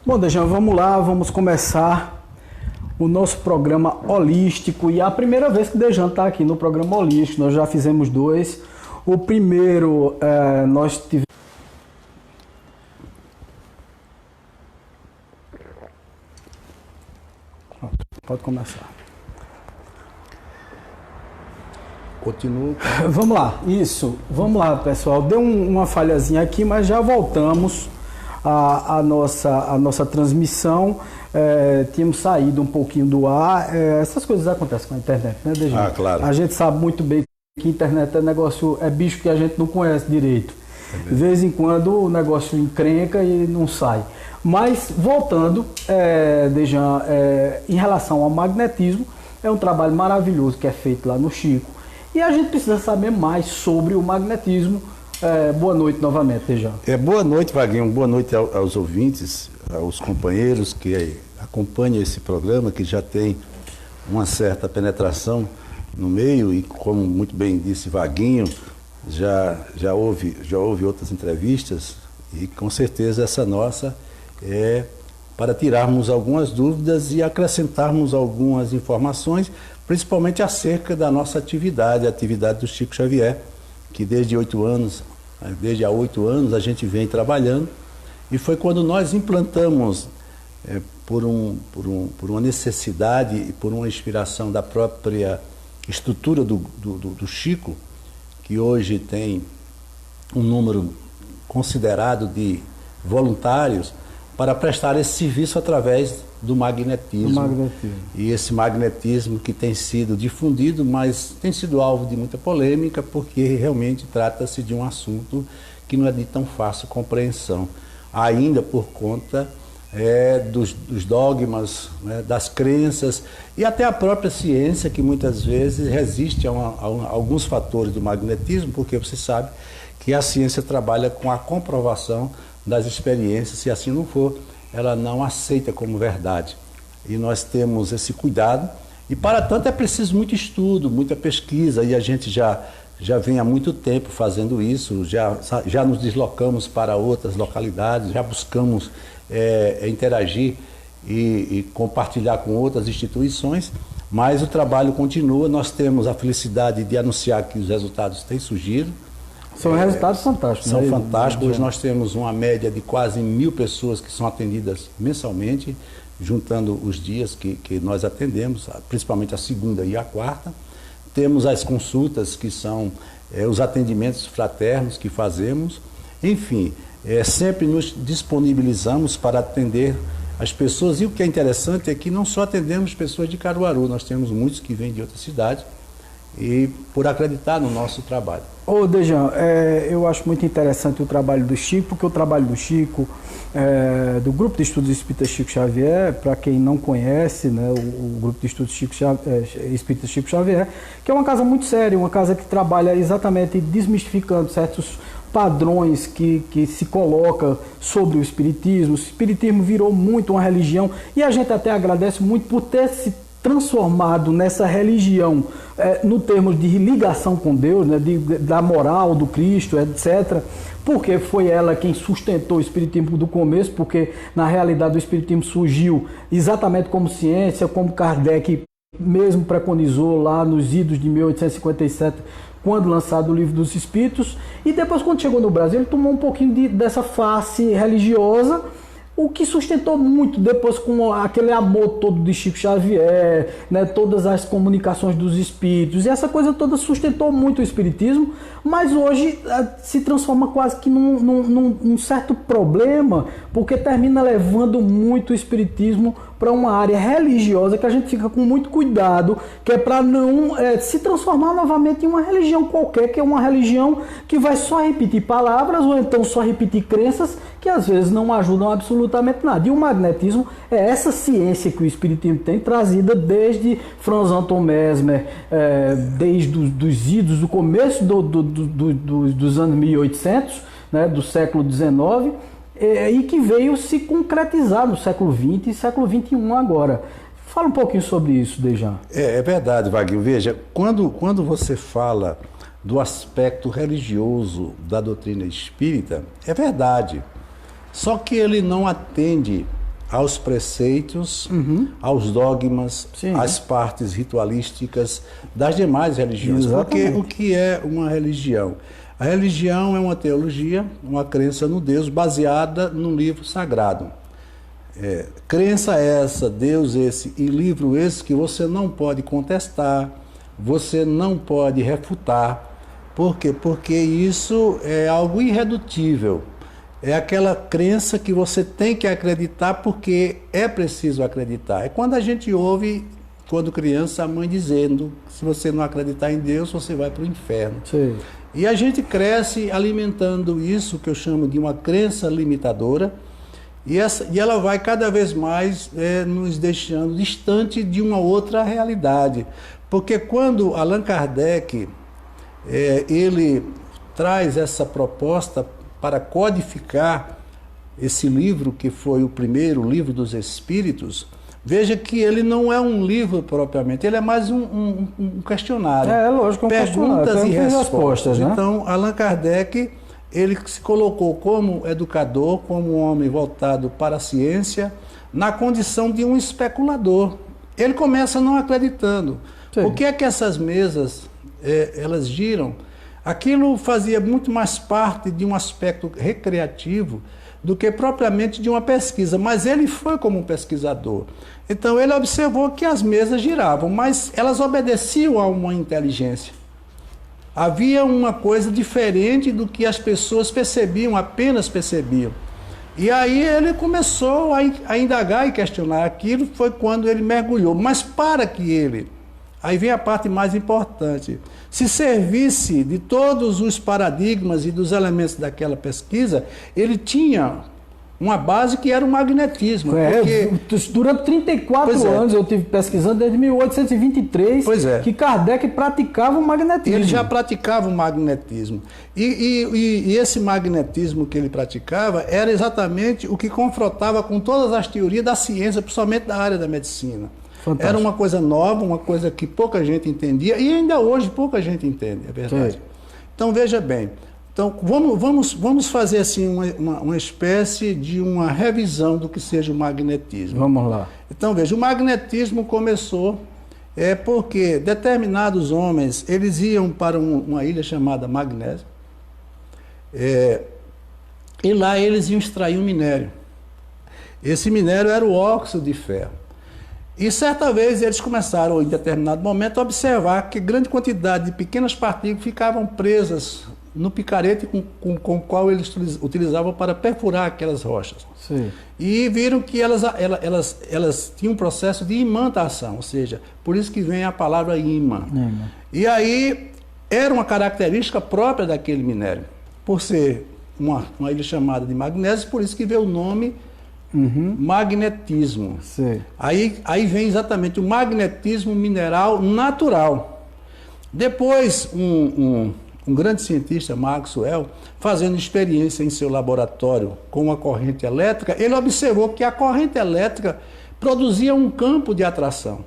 Bom, Dejan, vamos lá, vamos começar o nosso programa holístico. E é a primeira vez que o Dejan está aqui no programa holístico. Nós já fizemos 2. O primeiro, nós tivemos... Pode começar. Continua. Vamos lá, isso. Vamos lá, pessoal. Deu uma falhazinha aqui, mas já voltamos à nossa transmissão. Tínhamos saído um pouquinho do ar. Essas coisas acontecem com a internet, né, Dejan? Ah, claro. A gente sabe muito bem que a internet é bicho que a gente não conhece direito. De vez em quando o negócio encrenca e não sai. Mas, voltando, Dejan, em relação ao magnetismo, é um trabalho maravilhoso que é feito lá no Chico. E a gente precisa saber mais sobre o magnetismo. Boa noite novamente, Dejan. Boa noite, Vaguinho. Boa noite aos ouvintes, aos companheiros que acompanham esse programa, que já tem uma certa penetração no meio e, como muito bem disse Vaguinho, já houve outras entrevistas e, com certeza, essa nossa é para tirarmos algumas dúvidas e acrescentarmos algumas informações, principalmente acerca da nossa atividade, a atividade do Chico Xavier, que desde há 8 anos a gente vem trabalhando, e foi quando nós implantamos, por uma necessidade e por uma inspiração da própria estrutura do Chico, que hoje tem um número considerado de voluntários, para prestar esse serviço através do magnetismo. E esse magnetismo que tem sido difundido, mas tem sido alvo de muita polêmica, porque realmente trata-se de um assunto que não é de tão fácil compreensão, ainda por conta dos dogmas, né, das crenças e até a própria ciência, que muitas vezes resiste a alguns fatores do magnetismo, porque você sabe que a ciência trabalha com a comprovação das experiências. Se assim não for, ela não aceita como verdade. E nós temos esse cuidado, e para tanto é preciso muito estudo, muita pesquisa, e a gente já vem há muito tempo fazendo isso, já nos deslocamos para outras localidades, já buscamos interagir e compartilhar com outras instituições, mas o trabalho continua. Nós temos a felicidade de anunciar que os resultados têm surgido. São resultados fantásticos. São fantásticos. Hoje nós temos uma média de quase 1.000 pessoas que são atendidas mensalmente, juntando os dias que nós atendemos, principalmente a segunda e a quarta. Temos as consultas, que são os atendimentos fraternos que fazemos. Enfim, sempre nos disponibilizamos para atender as pessoas. E o que é interessante é que não só atendemos pessoas de Caruaru, nós temos muitos que vêm de outras cidades, e por acreditar no nosso trabalho. Ô, Dejan, eu acho muito interessante o trabalho do Chico, porque o trabalho do Chico, do Grupo de Estudos Espíritas Chico Xavier, para quem não conhece, né, o Grupo de Estudos Espíritas Chico Xavier, que é uma casa muito séria, uma casa que trabalha exatamente desmistificando certos padrões que se coloca sobre o Espiritismo. O Espiritismo virou muito uma religião, e a gente até agradece muito por ter se transformado nessa religião, no termos de ligação com Deus, né, da moral do Cristo, etc., porque foi ela quem sustentou o Espiritismo do começo, porque na realidade o Espiritismo surgiu exatamente como ciência, como Kardec mesmo preconizou lá nos idos de 1857, quando lançado o Livro dos Espíritos, e depois, quando chegou no Brasil, ele tomou um pouquinho dessa face religiosa, o que sustentou muito depois, com aquele amor todo de Chico Xavier, né, todas as comunicações dos espíritos, e essa coisa toda sustentou muito o espiritismo, mas hoje se transforma quase que num certo problema, porque termina levando muito o espiritismo para uma área religiosa que a gente fica com muito cuidado, que é para não se transformar novamente em uma religião qualquer, que é uma religião que vai só repetir palavras ou então só repetir crenças que às vezes não ajudam absolutamente nada. E o magnetismo é essa ciência que o espiritismo tem trazida desde Franz Anton Mesmer, desde os idos do começo dos anos 1800, né, do século XIX, e que veio se concretizar no século XX e século XXI agora. Fala um pouquinho sobre isso, Dejan. É verdade, Vaguinho. Veja, quando você fala do aspecto religioso da doutrina espírita, é verdade. Só que ele não atende aos preceitos, aos dogmas, Sim. às partes ritualísticas das demais religiões. Exatamente. Porque o que é uma religião? A religião é uma teologia, uma crença no Deus baseada num livro sagrado. Crença essa, Deus esse e livro esse que você não pode contestar, você não pode refutar. Por quê? Porque isso é algo irredutível. É aquela crença que você tem que acreditar porque é preciso acreditar. É quando a gente ouve, quando criança, a mãe dizendo: se você não acreditar em Deus, você vai para o inferno. Sim. E a gente cresce alimentando isso que eu chamo de uma crença limitadora, e ela vai cada vez mais nos deixando distante de uma outra realidade. Porque quando Allan Kardec ele traz essa proposta para codificar esse livro, que foi o primeiro livro dos Espíritos, veja que ele não é um livro propriamente, ele é mais um questionário. Lógico, um perguntas questionário, e respostas. né? Então, Allan Kardec, ele se colocou como educador, como um homem voltado para a ciência, na condição de um especulador. Ele começa não acreditando. Sim. Por que é que essas mesas, elas giram? Aquilo fazia muito mais parte de um aspecto recreativo do que propriamente de uma pesquisa, mas ele foi como um pesquisador. Então ele observou que as mesas giravam, mas elas obedeciam a uma inteligência. Havia uma coisa diferente do que as pessoas percebiam, apenas percebiam. E aí ele começou a indagar e questionar aquilo, foi quando ele mergulhou. Mas para que ele, aí vem a parte mais importante, se servisse de todos os paradigmas e dos elementos daquela pesquisa, ele tinha uma base que era o magnetismo. Durante 34 anos eu tive pesquisando desde 1823 que Kardec praticava o magnetismo. Ele já praticava o magnetismo. E esse magnetismo que ele praticava era exatamente o que confrontava com todas as teorias da ciência, principalmente da área da medicina. Fantástico. Era uma coisa nova, uma coisa que pouca gente entendia, e ainda hoje pouca gente entende, é verdade. Sim. Então veja bem, vamos fazer assim uma espécie de uma revisão do que seja o magnetismo. Vamos lá. Então veja, o magnetismo começou porque determinados homens, eles iam para uma ilha chamada Magnésia, e lá eles iam extrair um minério. Esse minério era o óxido de ferro. E certa vez eles começaram, em determinado momento, a observar que grande quantidade de pequenas partículas ficavam presas no picarete com o qual eles utilizavam para perfurar aquelas rochas. Sim. E viram que elas tinham um processo de imantação, ou seja, por isso que vem a palavra ímã. E aí era uma característica própria daquele minério, por ser uma ilha chamada de magnésio, por isso que veio o nome magnetismo. Sim. Aí vem exatamente o magnetismo mineral natural. Depois, um grande cientista, Maxwell, fazendo experiência em seu laboratório com uma corrente elétrica, ele observou que a corrente elétrica produzia um campo de atração.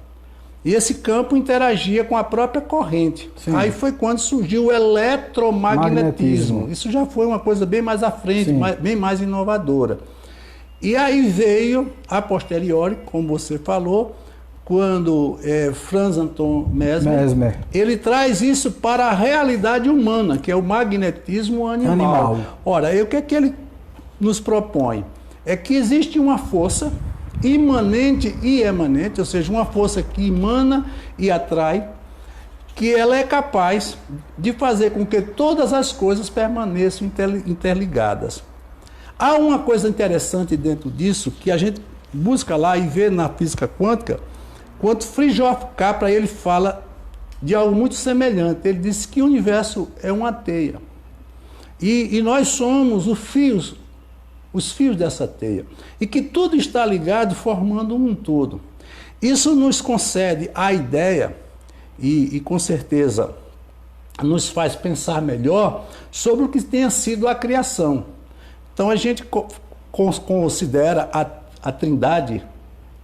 E esse campo interagia com a própria corrente. Sim. Aí foi quando surgiu o eletromagnetismo. Isso já foi uma coisa bem mais à frente, bem mais inovadora. E aí veio, a posteriori, como você falou, quando Franz Anton Mesmer, ele traz isso para a realidade humana, que é o magnetismo animal. Ora, o que é que ele nos propõe? É que existe uma força imanente e emanente, ou seja, uma força que emana e atrai, que ela é capaz de fazer com que todas as coisas permaneçam interligadas. Há uma coisa interessante dentro disso, que a gente busca lá e vê na física quântica, quando Fritjof Capra ele fala de algo muito semelhante. Ele diz que o universo é uma teia. E nós somos os fios dessa teia. E que tudo está ligado formando um todo. Isso nos concede a ideia, e com certeza nos faz pensar melhor sobre o que tenha sido a criação. Então a gente considera a trindade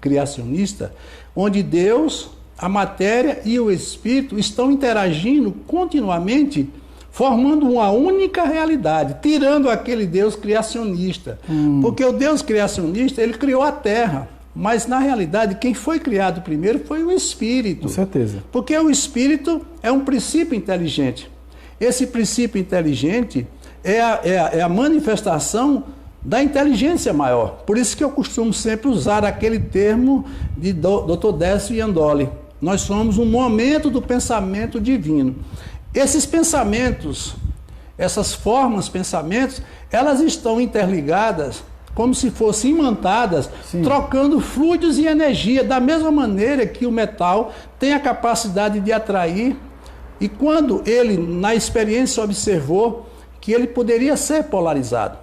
criacionista, onde Deus, a matéria e o Espírito estão interagindo continuamente, formando uma única realidade, tirando aquele Deus criacionista. Porque o Deus criacionista, ele criou a terra, mas na realidade quem foi criado primeiro foi o Espírito. Com certeza. Porque o Espírito é um princípio inteligente. Esse princípio inteligente é a manifestação da inteligência maior. Por isso que eu costumo sempre usar aquele termo de Dr. Décio Iandoli. Nós somos um momento do pensamento divino. Esses pensamentos, essas formas, pensamentos, elas estão interligadas como se fossem imantadas, sim, trocando fluidos e energia, da mesma maneira que o metal tem a capacidade de atrair. E quando ele, na experiência, observou que ele poderia ser polarizado.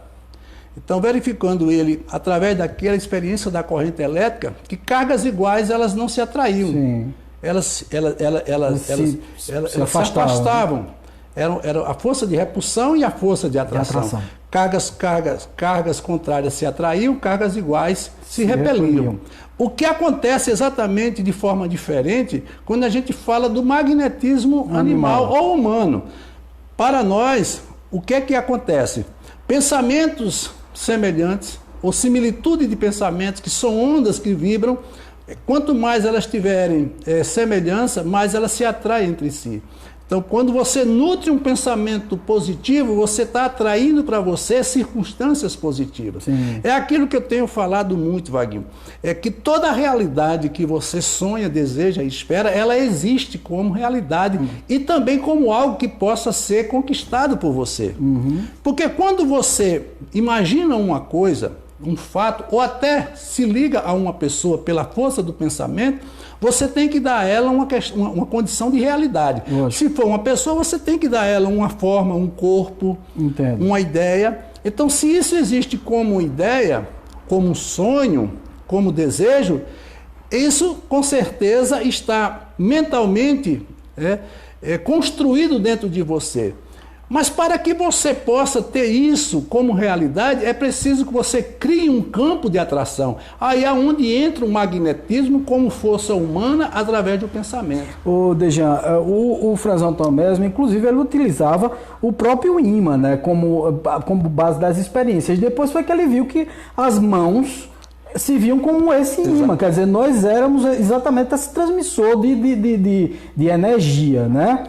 Então, verificando ele, através daquela experiência da corrente elétrica, que cargas iguais elas não se atraíam. Sim. Elas se afastavam. Era a força de repulsão e a força de atração. Cargas contrárias se atraíam, cargas iguais se repeliam. O que acontece exatamente de forma diferente quando a gente fala do magnetismo animal ou humano. Para nós, o que é que acontece? Pensamentos semelhantes, ou similitude de pensamentos, que são ondas que vibram, quanto mais elas tiverem semelhança, mais elas se atraem entre si. Então, quando você nutre um pensamento positivo, você está atraindo para você circunstâncias positivas. Sim. É aquilo que eu tenho falado muito, Vaguinho. É que toda a realidade que você sonha, deseja e espera, ela existe como realidade e também como algo que possa ser conquistado por você. Porque quando você imagina uma coisa, um fato, ou até se liga a uma pessoa pela força do pensamento, você tem que dar a ela uma condição de realidade. Lógico. Se for uma pessoa, você tem que dar a ela uma forma, um corpo, entendo, uma ideia. Então, se isso existe como ideia, como sonho, como desejo, isso com certeza está mentalmente construído dentro de você. Mas para que você possa ter isso como realidade, é preciso que você crie um campo de atração. Aí é onde entra o magnetismo como força humana através do pensamento. O Dejan, o Franzão Tomé, inclusive, ele utilizava o próprio ímã, né, como base das experiências. Depois foi que ele viu que as mãos se viam como esse ímã. Quer dizer, nós éramos exatamente esse transmissor de energia, né?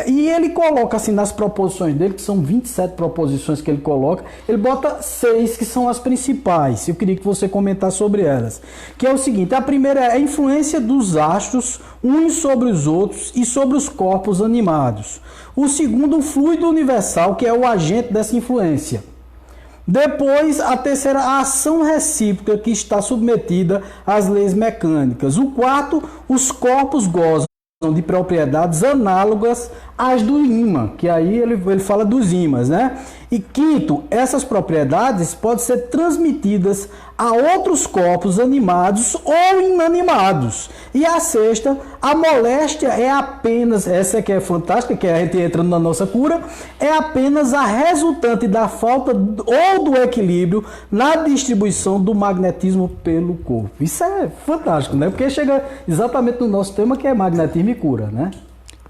E ele coloca assim nas proposições dele, que são 27 proposições que ele coloca, ele bota 6 que são as principais. Eu queria que você comentasse sobre elas. Que é o seguinte: a primeira é a influência dos astros uns sobre os outros e sobre os corpos animados. O segundo, o fluido universal, que é o agente dessa influência. Depois, a terceira, a ação recíproca, que está submetida às leis mecânicas. O quarto, os corpos gozam de propriedades análogas às do ímã, que aí ele fala dos ímãs, né? E quinto, essas propriedades podem ser transmitidas a outros corpos animados ou inanimados. E a sexta, a moléstia é apenas, essa que é fantástica, que a gente entra na nossa cura, é apenas a resultante da falta ou do equilíbrio na distribuição do magnetismo pelo corpo. Isso é fantástico, né? Porque chega exatamente no nosso tema, que é magnetismo e cura, né?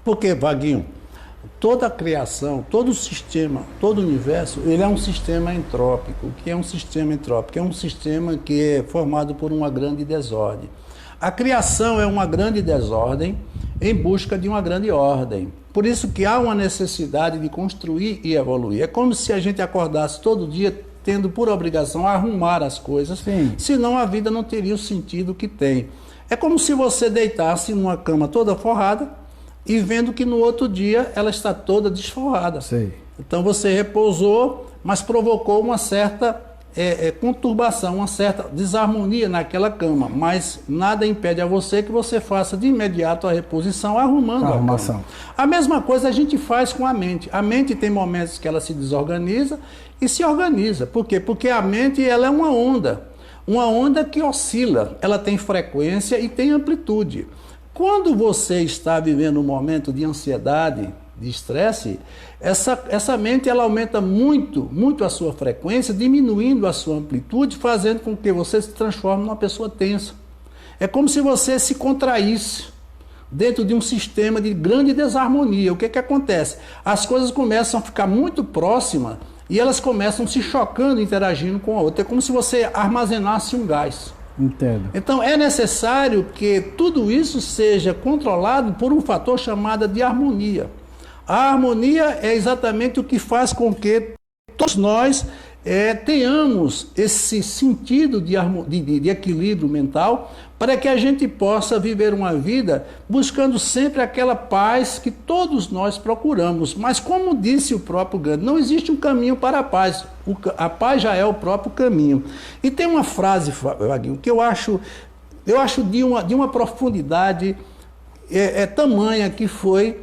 Porque, Vaguinho, toda a criação, todo o sistema, todo o universo, ele é um sistema entrópico. O que é um sistema entrópico? É um sistema que é formado por uma grande desordem. A criação é uma grande desordem em busca de uma grande ordem. Por isso que há uma necessidade de construir e evoluir. É como se a gente acordasse todo dia tendo por obrigação arrumar as coisas, sim, senão a vida não teria o sentido que tem. É como se você deitasse numa cama toda forrada e vendo que no outro dia ela está toda desforrada. Sim. Então você repousou, mas provocou uma certa conturbação, uma certa desarmonia naquela cama, mas nada impede a você que você faça de imediato a reposição arrumando a cama. A mesma coisa a gente faz com a mente. A mente tem momentos que ela se desorganiza e se organiza. Por quê? Porque a mente ela é uma onda que oscila, ela tem frequência e tem amplitude. Quando você está vivendo um momento de ansiedade, de estresse, essa mente ela aumenta muito a sua frequência, diminuindo a sua amplitude, fazendo com que você se transforme numa pessoa tensa. É como se você se contraísse. dentro de um sistema de grande desarmonia. O que que acontece? As coisas começam a ficar muito próximas e elas começam se chocando, interagindo com a outra. É como se você armazenasse um gás. Entendo. Então é necessário que tudo isso seja controlado por um fator chamado de harmonia. A harmonia é exatamente o que faz com que todos nós tenhamos esse sentido de equilíbrio mental, para que a gente possa viver uma vida buscando sempre aquela paz que todos nós procuramos. Mas como disse o próprio Gandhi, não existe um caminho para a paz. A paz já é o próprio caminho. E tem uma frase, Vaguinho, que eu acho de uma profundidade tamanha, que foi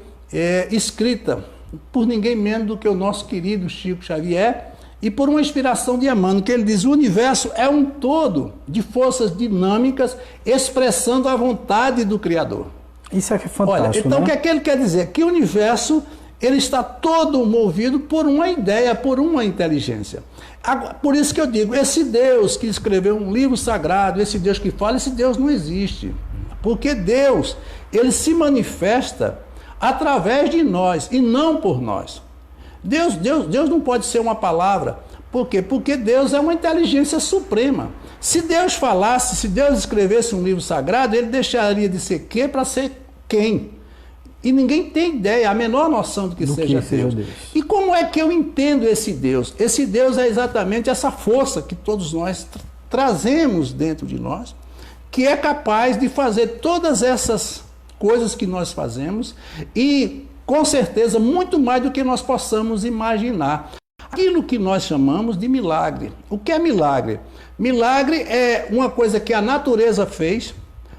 escrita por ninguém menos do que o nosso querido Chico Xavier, e por uma inspiração de Emmanuel, que ele diz: o universo é um todo de forças dinâmicas expressando a vontade do Criador. Isso é que é fantástico. Olha, então, né? O que é que ele quer dizer? Que o universo ele está todo movido por uma ideia, por uma inteligência. Por isso que eu digo, esse Deus que escreveu um livro sagrado, esse Deus que fala, esse Deus não existe. Porque Deus, ele se manifesta através de nós e não por nós. Deus não pode ser uma palavra. Por quê? Porque Deus é uma inteligência suprema. Se Deus falasse, se Deus escrevesse um livro sagrado, ele deixaria de ser quê para ser quem? E ninguém tem ideia, a menor noção do que seja Deus. E como é que eu entendo esse Deus? Esse Deus é exatamente essa força que todos nós trazemos dentro de nós, que é capaz de fazer todas essas coisas que nós fazemos e, com certeza, muito mais do que nós possamos imaginar. Aquilo que nós chamamos de milagre. O que é milagre? Milagre é uma coisa que a natureza fez,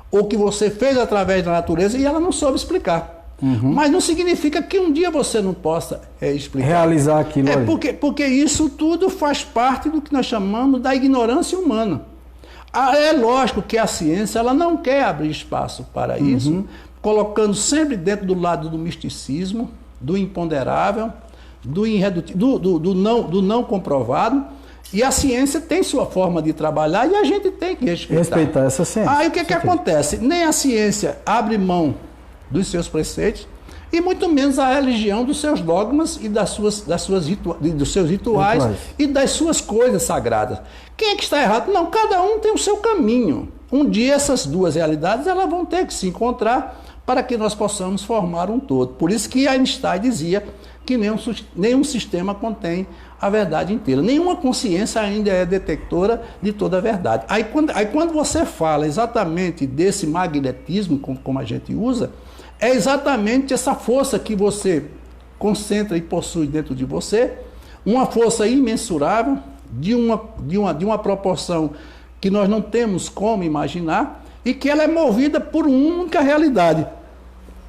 ou que você fez através da natureza e ela não soube explicar. Mas não significa que um dia você não possa explicar. Realizar aquilo. Porque isso tudo faz parte do que nós chamamos da ignorância humana. É lógico que a ciência ela não quer abrir espaço para isso, colocando sempre dentro do lado do misticismo, do imponderável, do não comprovado. E a ciência tem sua forma de trabalhar e a gente tem que respeitar essa ciência. Aí o que acontece? Nem a ciência abre mão dos seus preceitos e muito menos a religião dos seus dogmas e dos seus rituais e das suas coisas sagradas. Quem é que está errado? Não, cada um tem o seu caminho. Um dia essas duas realidades elas vão ter que se encontrar para que nós possamos formar um todo. Por isso que Einstein dizia que nenhum sistema contém a verdade inteira. Nenhuma consciência ainda é detectora de toda a verdade. Aí quando você fala exatamente desse magnetismo, como a gente usa, é exatamente essa força que você concentra e possui dentro de você, uma força imensurável, de uma proporção que nós não temos como imaginar, e que ela é movida por uma única realidade.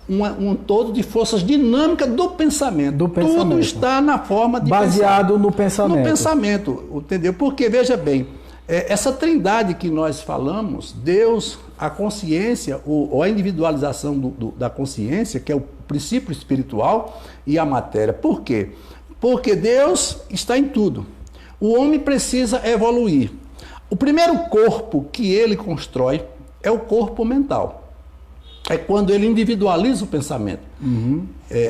Um todo de forças dinâmicas do pensamento. Tudo está na forma de baseado no pensamento. No pensamento, entendeu? Porque, veja bem, essa trindade que nós falamos, Deus, a consciência, ou a individualização da consciência, que é o princípio espiritual, e a matéria. Por quê? Porque Deus está em tudo. O homem precisa evoluir. O primeiro corpo que ele constrói é o corpo mental. É quando ele individualiza o pensamento.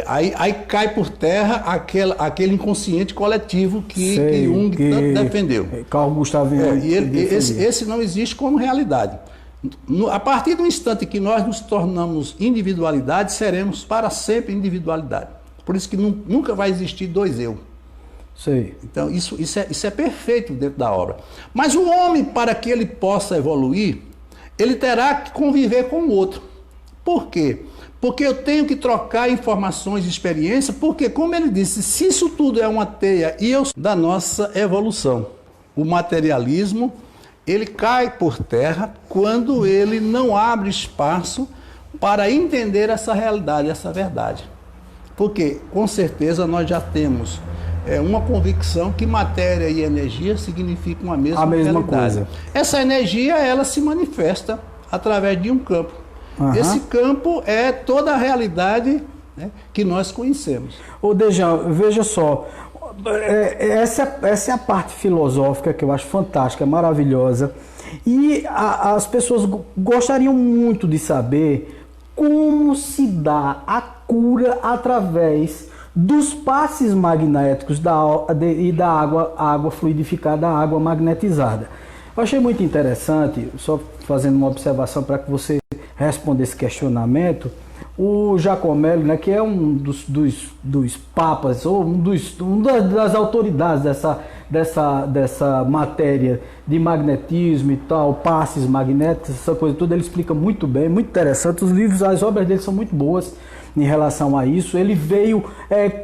Aí cai por terra aquele inconsciente coletivo que Jung tanto defendeu. Carl Gustav Jung. Esse não existe como realidade. A partir do instante que nós nos tornamos individualidade, seremos para sempre individualidade. Por isso que nunca vai existir dois eu. Sei. Então isso é perfeito dentro da obra. Mas o homem, para que ele possa evoluir, ele terá que conviver com o outro. Por quê? Porque eu tenho que trocar informações e experiências, porque, como ele disse, se isso tudo é uma teia da nossa evolução, o materialismo, ele cai por terra quando ele não abre espaço para entender essa realidade, essa verdade. Porque, com certeza, nós já temos uma convicção que matéria e energia significam a mesma realidade. Coisa. Essa energia, ela se manifesta através de um campo. Esse campo é toda a realidade, né, que nós conhecemos. Ô Dejan, veja só, essa é a parte filosófica que eu acho fantástica, maravilhosa, e as pessoas gostariam muito de saber como se dá a cura através dos passes magnéticos e da água fluidificada, a água magnetizada. Eu achei muito interessante, só fazendo uma observação para que você responda esse questionamento, o Giacomelli, né, que é um dos papas, ou uma das autoridades dessa matéria de magnetismo e tal, passes magnéticos, essa coisa toda, ele explica muito bem, muito interessante. Os livros, as obras dele são muito boas em relação a isso. Ele veio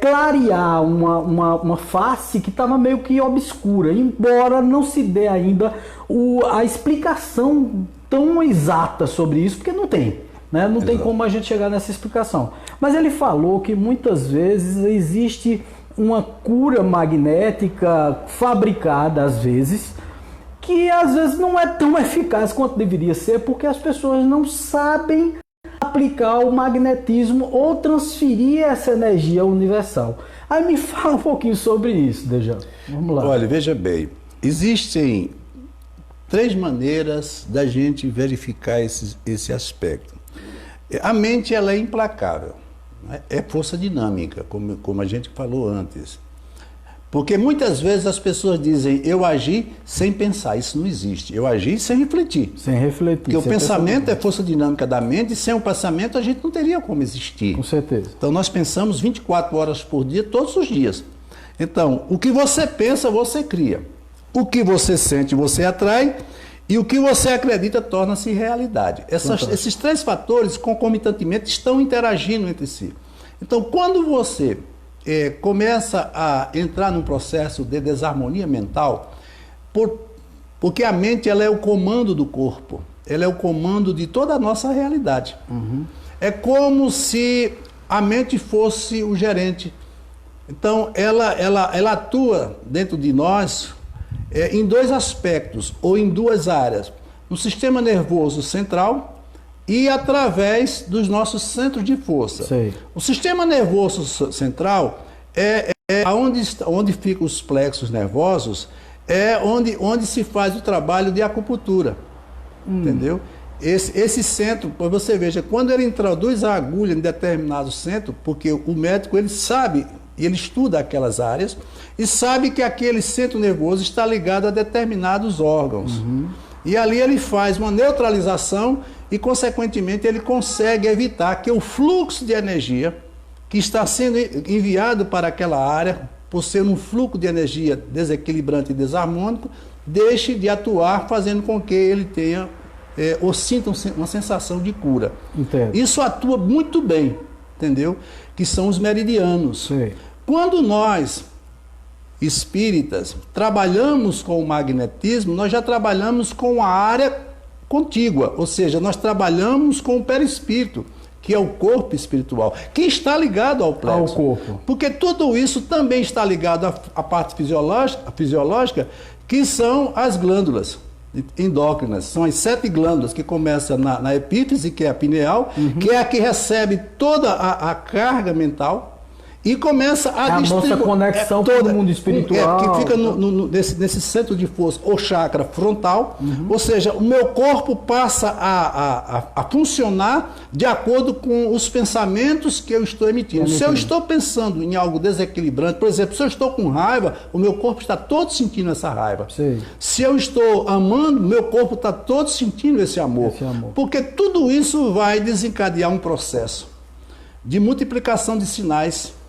clarear uma face que estava meio que obscura, embora não se dê ainda a explicação tão exata sobre isso, porque não tem. Né? Não tem como a gente chegar nessa explicação. Mas ele falou que muitas vezes existe uma cura magnética fabricada, às vezes, que às vezes não é tão eficaz quanto deveria ser, porque as pessoas não sabem aplicar o magnetismo ou transferir essa energia universal. Aí me fala um pouquinho sobre isso, Dejan. Vamos lá. Olha, veja bem, existem 3 maneiras da gente verificar esse aspecto. A mente, ela é implacável, né? É força dinâmica, como a gente falou antes. Porque muitas vezes as pessoas dizem, eu agi sem pensar. Isso não existe. Eu agi sem refletir. Sem refletir. Porque o pensamento é força dinâmica da mente, e sem o pensamento a gente não teria como existir. Com certeza. Então nós pensamos 24 horas por dia, todos os dias. Então, o que você pensa, você cria. O que você sente, você atrai. E o que você acredita torna-se realidade. Esses 3 fatores, concomitantemente, estão interagindo entre si. Então, quando você começa a entrar num processo de desarmonia mental, porque a mente, ela é o comando do corpo, ela é o comando de toda a nossa realidade. Uhum. É como se a mente fosse o gerente. Então, ela atua dentro de nós em 2 aspectos, ou em 2 áreas. No sistema nervoso central e através dos nossos centros de força. Sei. O sistema nervoso central é onde ficam os plexos nervosos, é onde se faz o trabalho de acupuntura. Entendeu? Esse centro, você veja, quando ele introduz a agulha em determinado centro, porque o médico, ele sabe, ele estuda aquelas áreas e sabe que aquele centro nervoso está ligado a determinados órgãos. Uhum. E ali ele faz uma neutralização e, consequentemente, ele consegue evitar que o fluxo de energia que está sendo enviado para aquela área, por ser um fluxo de energia desequilibrante e desarmônico, deixe de atuar, fazendo com que ele tenha ou sinta uma sensação de cura. Entendo. Isso atua muito bem, entendeu? Que são os meridianos. Sim. Quando nós, espíritas, trabalhamos com o magnetismo, nós já trabalhamos com a área contígua, ou seja, nós trabalhamos com o perispírito, que é o corpo espiritual, que está ligado ao plexo. Ao corpo. Porque tudo isso também está ligado à parte fisiológica, que são as glândulas endócrinas. São as 7 glândulas que começam na epífise, que é a pineal, que é a que recebe toda a carga mental e começa a distribuir. A nossa conexão com o mundo espiritual. Que fica nesse centro de força, ou chakra frontal. Ou seja, o meu corpo passa a funcionar de acordo com os pensamentos que eu estou emitindo. Se eu estou pensando em algo desequilibrante, por exemplo, se eu estou com raiva, o meu corpo está todo sentindo essa raiva. Sim. Se eu estou amando, meu corpo está todo sentindo esse amor. Porque tudo isso vai desencadear um processo de multiplicação de sinais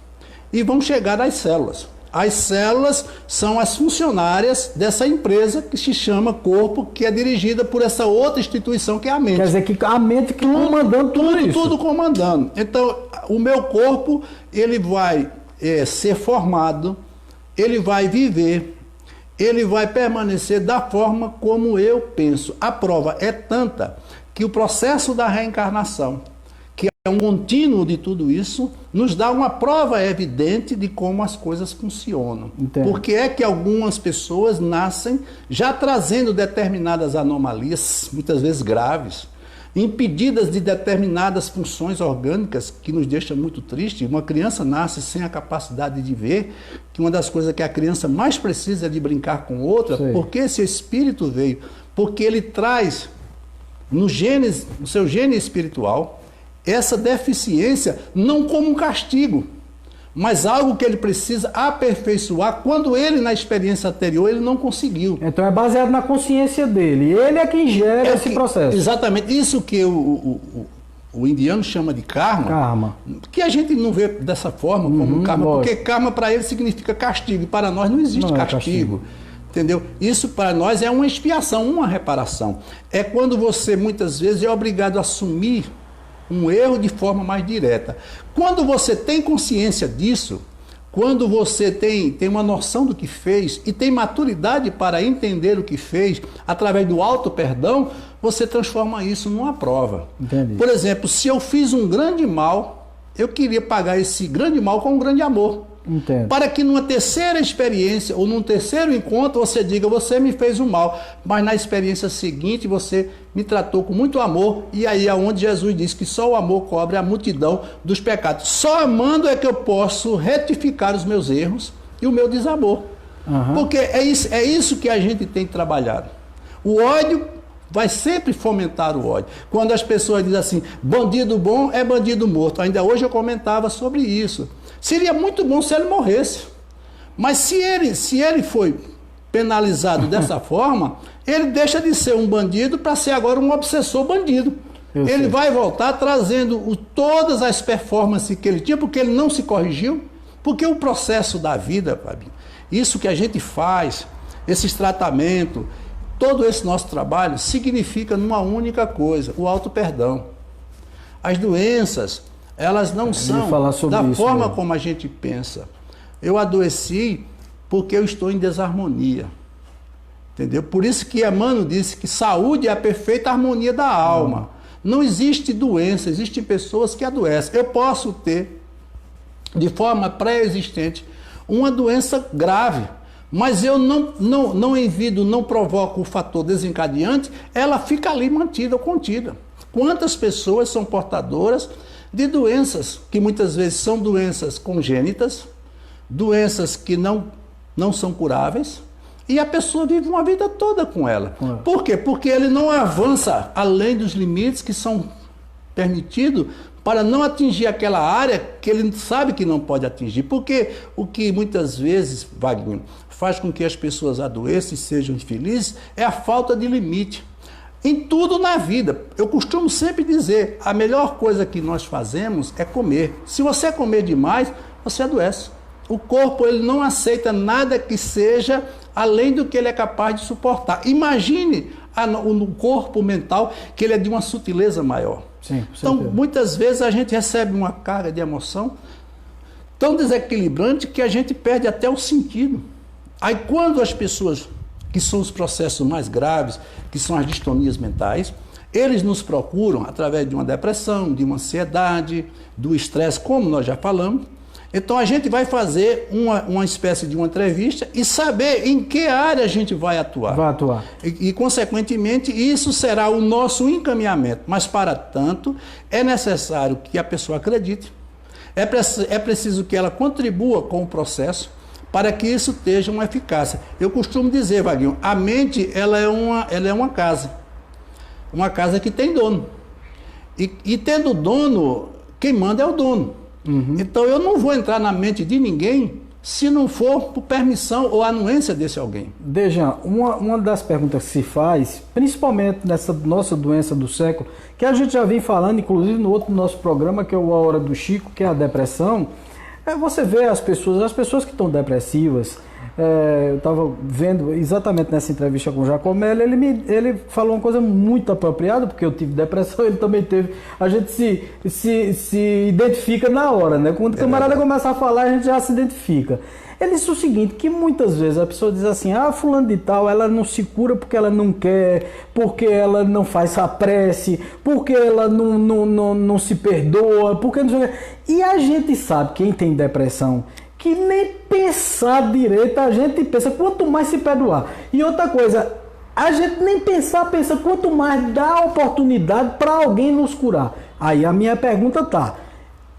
e vão chegar às células. As células são as funcionárias dessa empresa que se chama corpo, que é dirigida por essa outra instituição que é a mente. Quer dizer que a mente que comandando tudo isso. Tudo comandando. Então, o meu corpo, ele vai ser formado, ele vai viver, ele vai permanecer da forma como eu penso. A prova é tanta que o processo da reencarnação, que é um contínuo de tudo isso, nos dá uma prova evidente de como as coisas funcionam. Entendo. Porque é que algumas pessoas nascem já trazendo determinadas anomalias, muitas vezes graves, impedidas de determinadas funções orgânicas, que nos deixa muito triste. Uma criança nasce sem a capacidade de ver, que uma das coisas que a criança mais precisa é de brincar com outra. Sim. Porque esse espírito veio, porque ele traz no seu gene espiritual, essa deficiência não como um castigo, mas algo que ele precisa aperfeiçoar quando ele, na experiência anterior, ele não conseguiu. Então é baseado na consciência dele. Ele é quem gera esse processo. Exatamente. Isso que o indiano chama de karma. Karma. Que a gente não vê dessa forma como karma, lógico. porque karma para ele significa castigo. E para nós não existe Não é castigo. Entendeu? Isso para nós é uma expiação, uma reparação. É quando você muitas vezes é obrigado a assumir um erro de forma mais direta. Quando você tem consciência disso, quando você tem uma noção do que fez e tem maturidade para entender o que fez, através do auto-perdão, você transforma isso numa prova. Entendi. Por exemplo, se eu fiz um grande mal, eu queria pagar esse grande mal com um grande amor. Entendo. Para que numa terceira experiência ou num terceiro encontro você diga, você me fez um mal, mas na experiência seguinte você me tratou com muito amor, e aí é onde Jesus diz que só o amor cobre a multidão dos pecados. Só amando é que eu posso retificar os meus erros e o meu desamor. Porque é isso que a gente tem trabalhado. O ódio vai sempre fomentar o ódio. Quando as pessoas dizem assim, bandido bom é bandido morto. Ainda hoje eu comentava sobre isso. Seria muito bom se ele morresse. Mas se ele foi penalizado dessa forma, ele deixa de ser um bandido para ser agora um obsessor bandido. Ele vai voltar trazendo todas as performances que ele tinha, porque ele não se corrigiu. Porque o processo da vida, Fabinho, isso que a gente faz, esses tratamentos, todo esse nosso trabalho, significa numa única coisa, o auto-perdão. As doenças, elas não são da forma como a gente pensa. Eu adoeci porque eu estou em desarmonia. Entendeu? Por isso que Emmanuel disse que saúde é a perfeita harmonia da alma. Não existe doença, existem pessoas que adoecem. Eu posso ter, de forma pré-existente, uma doença grave, mas eu não envido, não provoco o fator desencadeante, ela fica ali mantida ou contida. Quantas pessoas são portadoras de doenças que muitas vezes são doenças congênitas, doenças que não são curáveis, e a pessoa vive uma vida toda com ela. Por quê? Porque ele não avança além dos limites que são permitidos para não atingir aquela área que ele sabe que não pode atingir. Porque o que muitas vezes, Wagner, faz com que as pessoas adoeçam e sejam infelizes é a falta de limite. Em tudo na vida. Eu costumo sempre dizer, a melhor coisa que nós fazemos é comer. Se você comer demais, você adoece. O corpo ele não aceita nada que seja além do que ele é capaz de suportar. Imagine o corpo mental, que ele é de uma sutileza maior. Sim, então, muitas vezes a gente recebe uma carga de emoção tão desequilibrante que a gente perde até o sentido. Aí quando as pessoas, que são os processos mais graves, que são as distonias mentais, eles nos procuram através de uma depressão, de uma ansiedade, do estresse, como nós já falamos. Então a gente vai fazer uma espécie de uma entrevista e saber em que área a gente vai atuar. Vai atuar. E consequentemente, isso será o nosso encaminhamento. Mas, para tanto, é necessário que a pessoa acredite. É preciso que ela contribua com o processo para que isso tenha uma eficácia. Eu costumo dizer, Vaguinho, a mente ela é uma casa. Uma casa que tem dono. E tendo dono, quem manda é o dono. Então eu não vou entrar na mente de ninguém se não for por permissão ou anuência desse alguém. Dejan, uma das perguntas que se faz, principalmente nessa nossa doença do século, que a gente já vem falando, inclusive no outro nosso programa, que é o A Hora do Chico, que é a depressão, você vê as pessoas que estão depressivas. Eu estava vendo exatamente nessa entrevista com o Giacomelli, ele falou uma coisa muito apropriada, porque eu tive depressão, ele também teve. A gente se identifica na hora, né? Quando o camarada começa a falar, a gente já se identifica. Ele disse o seguinte, que muitas vezes a pessoa diz assim, fulano de tal, ela não se cura porque ela não quer, porque ela não faz a prece, porque ela não se perdoa, porque não sei o quê. E a gente sabe, quem tem depressão, que nem pensar direito a gente pensa, quanto mais se perdoar. E outra coisa, a gente nem pensa, quanto mais dá oportunidade para alguém nos curar. Aí a minha pergunta tá,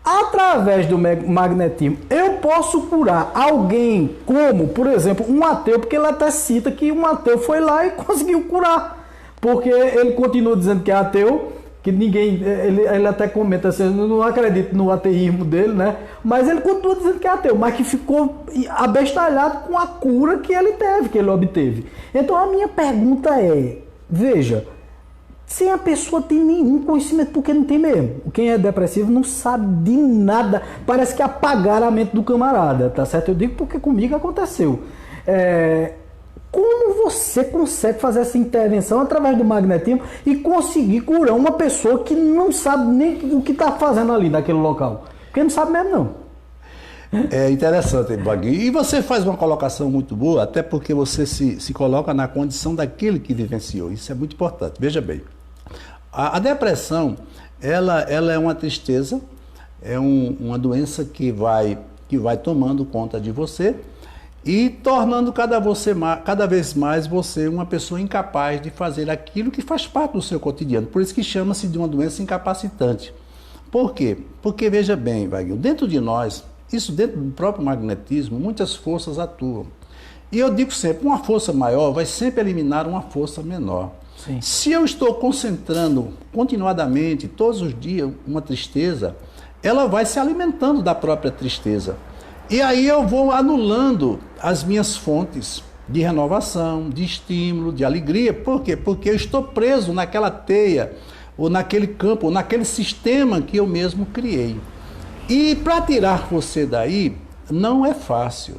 através do magnetismo, eu posso curar alguém como, por exemplo, um ateu, porque ele até cita que um ateu foi lá e conseguiu curar. Porque ele continua dizendo que é ateu, que ninguém, ele até comenta assim, eu não acredito no ateísmo dele, né? Mas ele continua dizendo que é ateu, mas que ficou abestalhado com a cura que ele teve, que ele obteve. Então a minha pergunta é, veja, se a pessoa tem nenhum conhecimento, porque não tem mesmo. Quem é depressivo não sabe de nada, parece que apagaram a mente do camarada, tá certo? Eu digo porque comigo aconteceu. Como você consegue fazer essa intervenção através do magnetismo e conseguir curar uma pessoa que não sabe nem o que está fazendo ali naquele local? Porque não sabe mesmo, não. É interessante, Vaguinho. E você faz uma colocação muito boa, até porque você se coloca na condição daquele que vivenciou. Isso é muito importante. Veja bem, a depressão, ela é uma tristeza, é uma doença que vai tomando conta de você, e tornando cada vez mais você uma pessoa incapaz de fazer aquilo que faz parte do seu cotidiano. Por isso que chama-se de uma doença incapacitante. Por quê? Porque, veja bem, Wagner, dentro de nós, isso dentro do próprio magnetismo, muitas forças atuam. E eu digo sempre, uma força maior vai sempre eliminar uma força menor. Sim. Se eu estou concentrando continuadamente, todos os dias, uma tristeza, ela vai se alimentando da própria tristeza. E aí eu vou anulando as minhas fontes de renovação, de estímulo, de alegria. Por quê? Porque eu estou preso naquela teia, ou naquele campo, ou naquele sistema que eu mesmo criei. E para tirar você daí, não é fácil.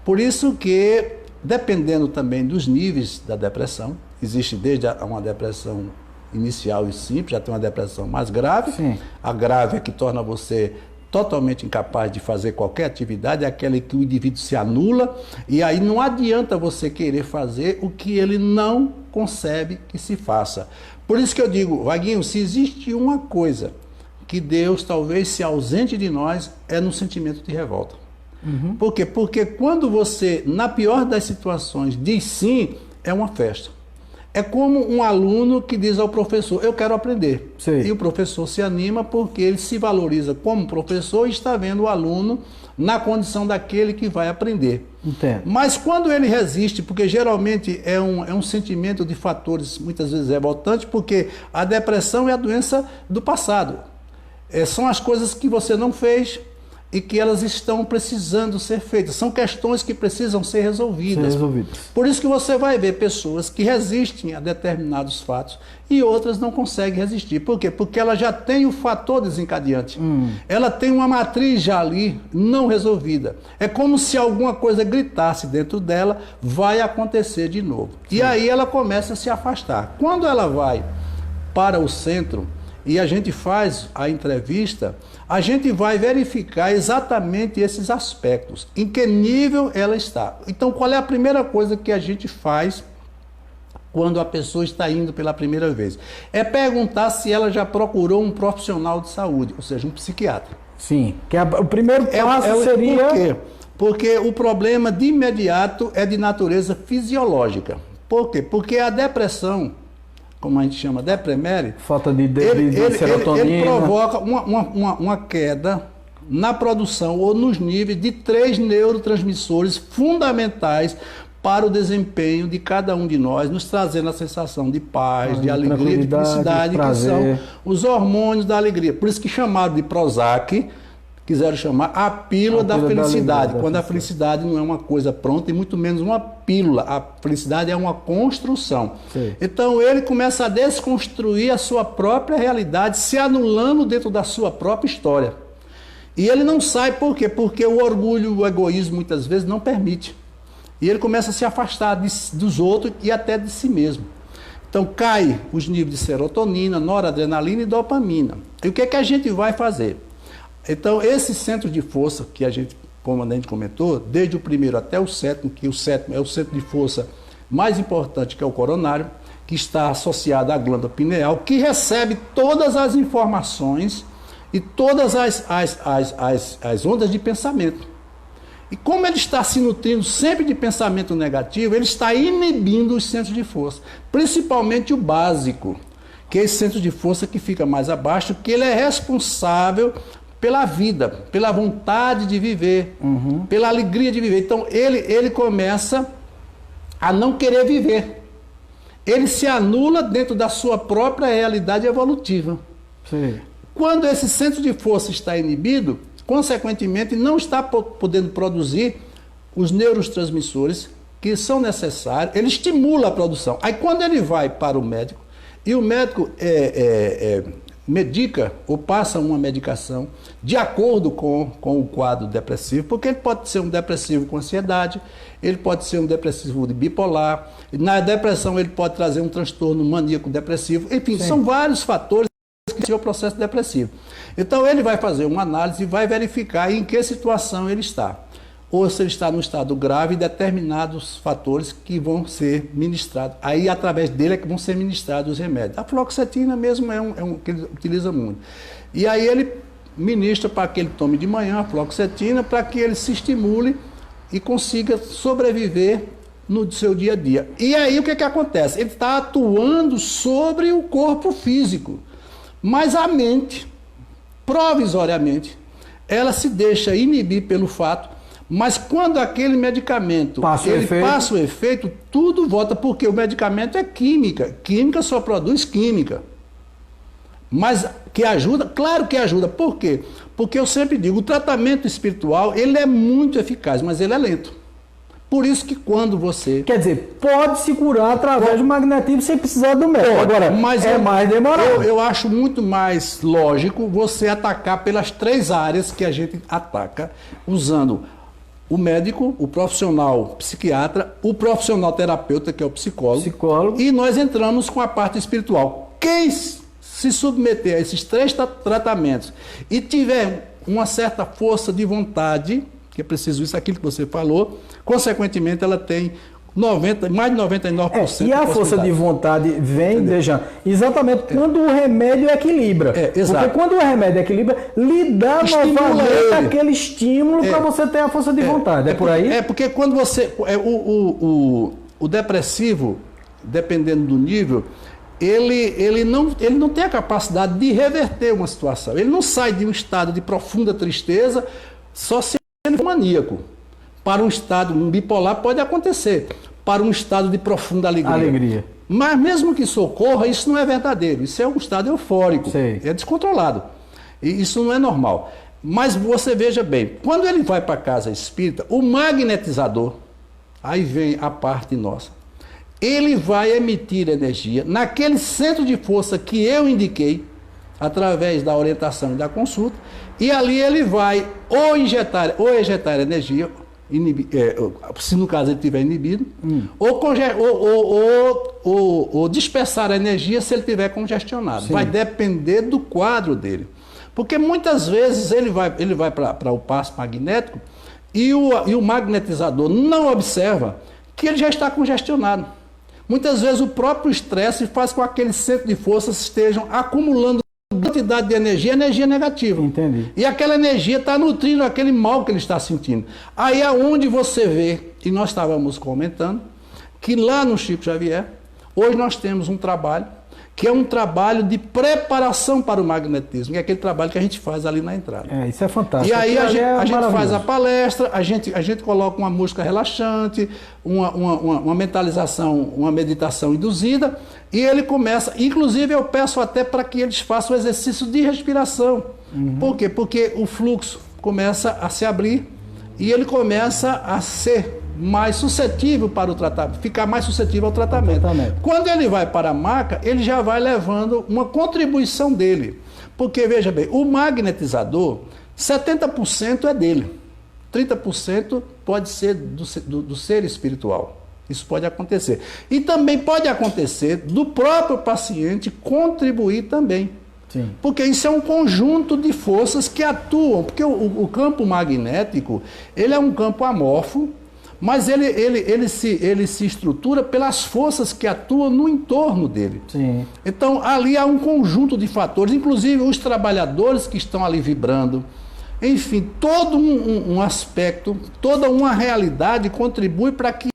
Por isso que, dependendo também dos níveis da depressão, existe desde uma depressão inicial e simples, já tem uma depressão mais grave. Sim. A grave é que torna você totalmente incapaz de fazer qualquer atividade, é aquela que o indivíduo se anula, e aí não adianta você querer fazer o que ele não concebe que se faça. Por isso que eu digo, Vaguinho, se existe uma coisa que Deus talvez se ausente de nós, é no sentimento de revolta. Uhum. Por quê? Porque quando você, na pior das situações, diz sim, é uma festa. É como um aluno que diz ao professor, eu quero aprender. Sim. E o professor se anima porque ele se valoriza como professor e está vendo o aluno na condição daquele que vai aprender. Entendo. Mas quando ele resiste, porque geralmente é um sentimento de fatores muitas vezes revoltantes, porque a depressão é a doença do passado. São as coisas que você não fez e que elas estão precisando ser feitas. São questões que precisam ser resolvidas. Por isso que você vai ver pessoas que resistem a determinados fatos e outras não conseguem resistir. Por quê? Porque ela já tem o fator desencadeante. Ela tem uma matriz já ali não resolvida. É como se alguma coisa gritasse dentro dela, vai acontecer de novo. Sim. E aí ela começa a se afastar. Quando ela vai para o centro e a gente faz a entrevista, a gente vai verificar exatamente esses aspectos, em que nível ela está. Então, qual é a primeira coisa que a gente faz quando a pessoa está indo pela primeira vez? É perguntar se ela já procurou um profissional de saúde, ou seja, um psiquiatra. Sim, que o primeiro passo seria... Por quê? Porque o problema de imediato é de natureza fisiológica. Por quê? Porque a depressão, como a gente chama, depremere, falta de serotonina. Ele provoca uma queda na produção ou nos níveis de 3 neurotransmissores fundamentais para o desempenho de cada um de nós, nos trazendo a sensação de paz, de alegria, de felicidade, que são os hormônios da alegria. Por isso que chamaram de Prozac, quiseram chamar a pílula da felicidade, quando a felicidade não é uma coisa pronta e muito menos uma pílula. A felicidade é uma construção. Sim. Então ele começa a desconstruir a sua própria realidade, se anulando dentro da sua própria história. E ele não sai por quê? Porque o orgulho, o egoísmo muitas vezes não permite. E ele começa a se afastar dos outros e até de si mesmo. Então cai os níveis de serotonina, noradrenalina e dopamina. E o que é que a gente vai fazer? Então, esse centro de força que a gente, como a gente comentou, desde o primeiro até o sétimo, que o sétimo é o centro de força mais importante, que é o coronário, que está associado à glândula pineal, que recebe todas as informações e todas as ondas de pensamento. E como ele está se nutrindo sempre de pensamento negativo, ele está inibindo os centros de força, principalmente o básico, que é esse centro de força que fica mais abaixo, que ele é responsável pela vida, pela vontade de viver, pela alegria de viver. Então ele começa a não querer viver. ele se anula dentro da sua própria realidade evolutiva. Sim. Quando esse centro de força está inibido, consequentemente não está podendo produzir os neurotransmissores que são necessários, ele estimula a produção. Aí quando ele vai para o médico, e o médico medica ou passa uma medicação de acordo com o quadro depressivo, porque ele pode ser um depressivo com ansiedade, ele pode ser um depressivo de bipolar, na depressão ele pode trazer um transtorno maníaco depressivo, enfim, Sim. são vários fatores que é o processo depressivo. Então ele vai fazer uma análise e vai verificar em que situação ele está. Ou se ele está no estado grave, determinados fatores que vão ser ministrados. Aí, através dele, é que vão ser ministrados os remédios. A fluoxetina mesmo é um que ele utiliza muito. E aí ele ministra para que ele tome de manhã a fluoxetina, para que ele se estimule e consiga sobreviver no seu dia a dia. E aí o que acontece? Ele está atuando sobre o corpo físico, mas a mente, provisoriamente, ela se deixa inibir pelo fato. Mas quando aquele medicamento passa o efeito, tudo volta, porque o medicamento é química. Química só produz química. Mas que ajuda? Claro que ajuda. Por quê? Porque eu sempre digo, o tratamento espiritual, ele é muito eficaz, mas ele é lento. Por isso que quando você... Quer dizer, pode se curar através do magnetismo sem precisar do médico. Agora, mas mais demorado. Eu acho muito mais lógico você atacar pelas 3 áreas que a gente ataca, usando o médico, o profissional psiquiatra, o profissional terapeuta, que é o psicólogo, e nós entramos com a parte espiritual. Quem se submeter a esses 3 tratamentos e tiver uma certa força de vontade, que é preciso isso, aquilo que você falou, consequentemente ela tem mais de 99%. E a força de vontade vem, veja, exatamente quando o remédio equilibra. Exato. Porque quando o remédio equilibra, lhe dá novamente aquele estímulo para você ter a força de vontade. É por aí? Porque quando você... o depressivo, dependendo do nível, ele não tem a capacidade de reverter uma situação. Ele não sai de um estado de profunda tristeza só se ele for maníaco. Para um estado bipolar pode acontecer, para um estado de profunda alegria. Mas mesmo que isso ocorra, isso não é verdadeiro, isso é um estado eufórico, é descontrolado, e isso não é normal. Mas você veja bem, quando ele vai para a casa espírita, o magnetizador, aí vem a parte nossa, ele vai emitir energia naquele centro de força que eu indiquei, através da orientação e da consulta, e ali ele vai ou ejetar energia, se no caso ele estiver inibido, ou dispersar a energia se ele estiver congestionado. Sim. Vai depender do quadro dele. Porque muitas vezes ele vai para o passo magnético e o magnetizador não observa que ele já está congestionado. Muitas vezes o próprio estresse faz com que aquele centro de forças estejam acumulando quantidade de energia negativa. Entendi. E aquela energia está nutrindo aquele mal que ele está sentindo. Aí é onde você vê, e nós estávamos comentando, que lá no Chico Xavier, hoje nós temos um trabalho, que é um trabalho de preparação para o magnetismo, que é aquele trabalho que a gente faz ali na entrada. Isso é fantástico. E aí a gente faz a palestra, a gente coloca uma música relaxante, uma mentalização, uma meditação induzida, e ele começa, inclusive eu peço até para que eles façam o exercício de respiração. Por quê? Porque o fluxo começa a se abrir e ele começa a ser mais suscetível para o tratamento, ficar mais suscetível ao tratamento. Quando ele vai para a maca, ele já vai levando uma contribuição dele. Porque, veja bem, o magnetizador, 70% é dele, 30% pode ser do ser espiritual. Isso pode acontecer. E também pode acontecer do próprio paciente contribuir também. Sim. Porque isso é um conjunto de forças que atuam. Porque o campo magnético, ele é um campo amorfo, mas ele se estrutura pelas forças que atuam no entorno dele. Sim. Então, ali há um conjunto de fatores, inclusive os trabalhadores que estão ali vibrando. Enfim, todo um aspecto, toda uma realidade contribui para que